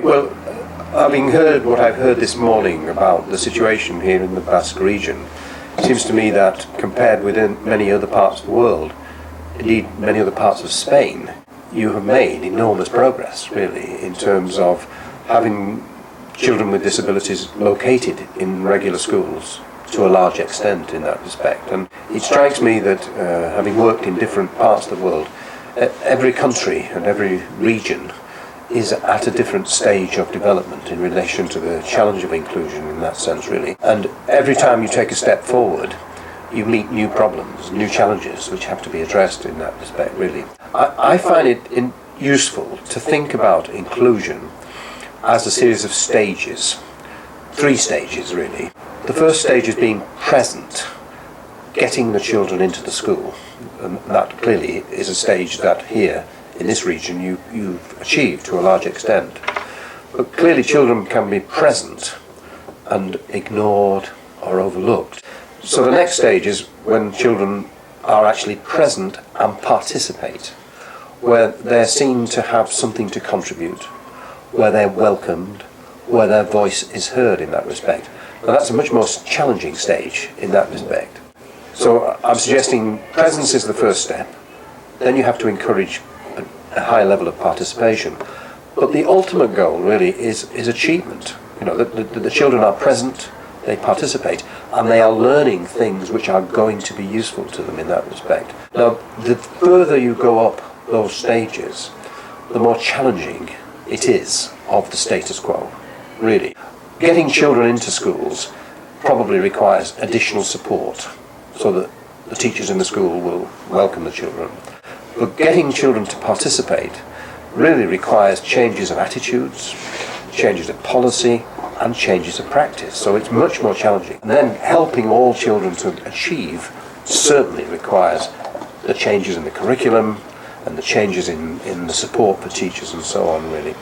Well, having heard what I've heard this morning about the situation here in the Basque region, it seems to me that compared with many other parts of the world, indeed many other parts of Spain, you have made enormous progress, really, in terms of having children with disabilities located in regular schools to a large extent in that respect. And it strikes me that, having worked in different parts of the world, every country and every region is at a different stage of development in relation to the challenge of inclusion in that sense, really. And every time you take a step forward, you meet new problems, new challenges which have to be addressed in that respect, really. I find it useful to think about inclusion as a series of stages, 3 stages really. The first stage is being present, getting the children into the school, and that clearly is a stage that here in this region you've achieved to a large extent. But clearly children can be present and ignored or overlooked. So the next stage is when children are actually present and participate, where they're seen to have something to contribute, where they're welcomed, where their voice is heard in that respect. Now that's a much more challenging stage in that respect. So I'm suggesting presence is the first step, then you have to encourage a high level of participation. But the ultimate goal really is achievement. You know, the children are present, they participate, and they are learning things which are going to be useful to them in that respect. Now, the further you go up those stages, the more challenging it is of the status quo, really. Getting children into schools probably requires additional support so that the teachers in the school will welcome the children. But getting children to participate really requires changes of attitudes, changes of policy, and changes of practice. So it's much more challenging. And then helping all children to achieve certainly requires the changes in the curriculum and the changes in the support for teachers and so on, really.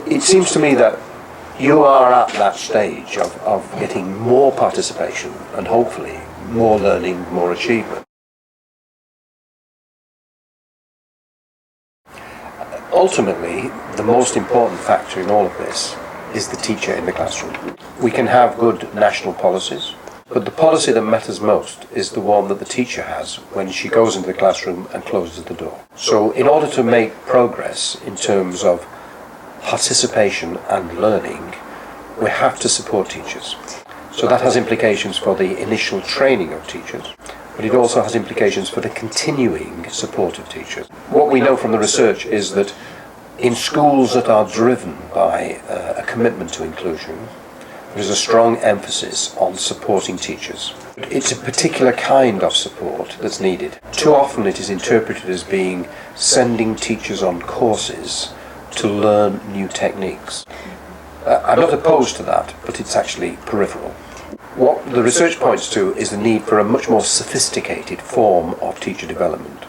It seems to me that you are at that stage of getting more participation and hopefully more learning, more achievement. Ultimately, the most important factor in all of this is the teacher in the classroom. We can have good national policies, but the policy that matters most is the one that the teacher has when she goes into the classroom and closes the door. So in order to make progress in terms of participation and learning, we have to support teachers. So that has implications for the initial training of teachers, but it also has implications for the continuing support of teachers. What we know from the research is that in schools that are driven by a commitment to inclusion, there is a strong emphasis on supporting teachers. It's a particular kind of support that's needed. Too often it is interpreted as being sending teachers on courses to learn new techniques. I'm not opposed to that, but it's actually peripheral. What the research points to is the need for a much more sophisticated form of teacher development.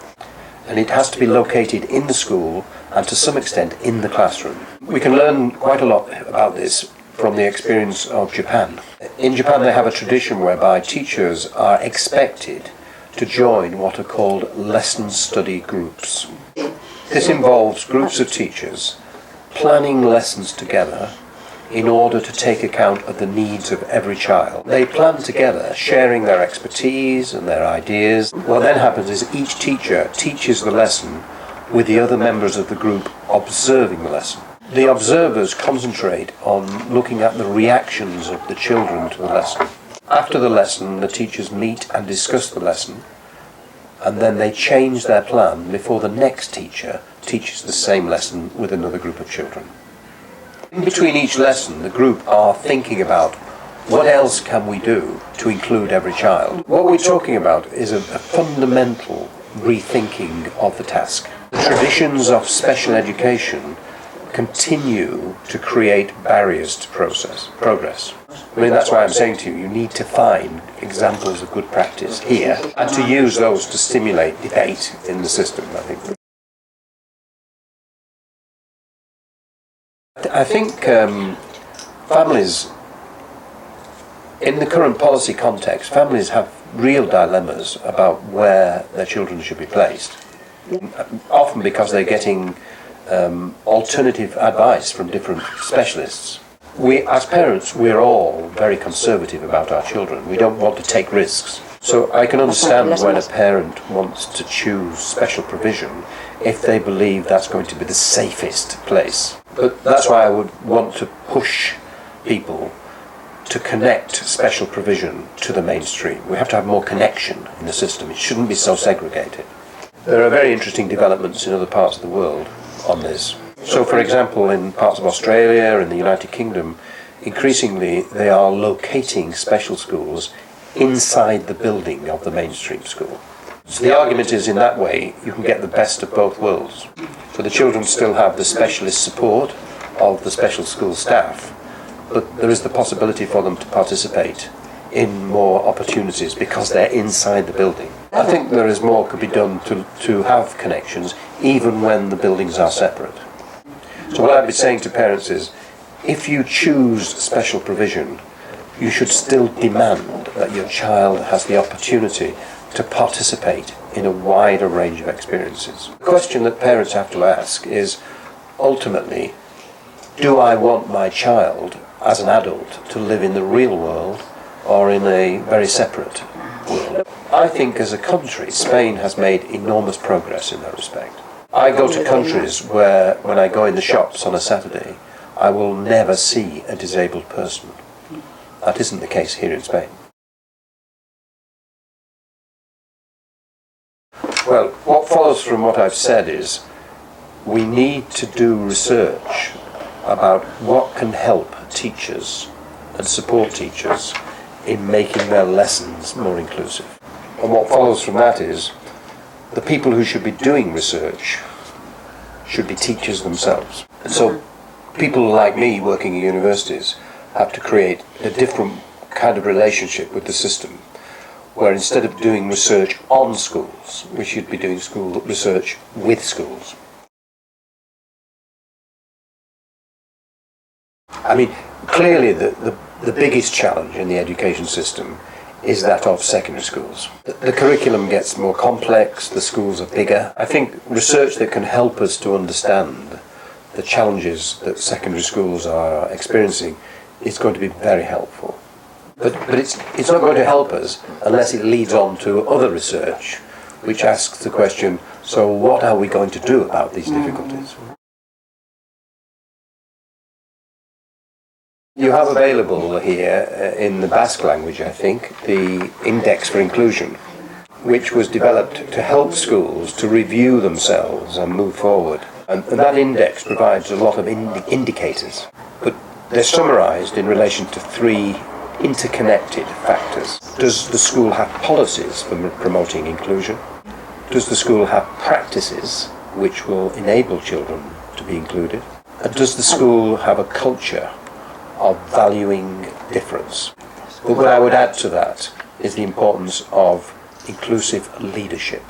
And it has to be located in the school and to some extent in the classroom. We can learn quite a lot about this from the experience of Japan. In Japan they have a tradition whereby teachers are expected to join what are called lesson study groups. This involves groups of teachers planning lessons together in order to take account of the needs of every child. They plan together, sharing their expertise and their ideas. What then happens is each teacher teaches the lesson with the other members of the group observing the lesson. The observers concentrate on looking at the reactions of the children to the lesson. After the lesson, the teachers meet and discuss the lesson, and then they change their plan before the next teacher teaches the same lesson with another group of children. In between each lesson, the group are thinking about what else can we do to include every child. What we're talking about is a fundamental rethinking of the task. The traditions of special education continue to create barriers to progress. I mean, that's why I'm saying to you, you need to find examples of good practice here and to use those to stimulate debate in the system, I think. I think families, in the current policy context, families have real dilemmas about where their children should be placed. Often because they're getting alternative advice from different specialists. We, as parents, we're all very conservative about our children. We don't want to take risks. So I can understand when a parent wants to choose special provision if they believe that's going to be the safest place. But that's why I would want to push people to connect special provision to the mainstream. We have to have more connection in the system. It shouldn't be so segregated. There are very interesting developments in other parts of the world on this. So, for example, in parts of Australia and the United Kingdom, increasingly they are locating special schools inside the building of the mainstream school. So the argument is, in that way, you can get the best of both worlds. So the children still have the specialist support of the special school staff, but there is the possibility for them to participate in more opportunities because they're inside the building. I think there is more could be done to have connections even when the buildings are separate. So what I'd be saying to parents is, if you choose special provision, you should still demand that your child has the opportunity to participate in a wider range of experiences. The question that parents have to ask is, ultimately, do I want my child as an adult to live in the real world or in a very separate world? I think as a country, Spain has made enormous progress in that respect. I go to countries where, when I go in the shops on a Saturday, I will never see a disabled person. That isn't the case here in Spain. Well, what follows from what I've said is we need to do research about what can help teachers and support teachers in making their lessons more inclusive. And what follows from that is the people who should be doing research should be teachers themselves. And so people like me working in universities have to create a different kind of relationship with the system, where instead of doing research on schools, we should be doing school research with schools. I mean, clearly the biggest challenge in the education system is that of secondary schools. The curriculum gets more complex, the schools are bigger. I think research that can help us to understand the challenges that secondary schools are experiencing is going to be very helpful. But it's not going to help us unless it leads on to other research which asks the question, so what are we going to do about these difficulties? You have available here, in the Basque language I think, the Index for Inclusion, which was developed to help schools to review themselves and move forward. And that index provides a lot of indicators, but they're summarised in relation to three interconnected factors. Does the school have policies for promoting inclusion? Does the school have practices which will enable children to be included? And does the school have a culture of valuing difference? But what I would add to that is the importance of inclusive leadership.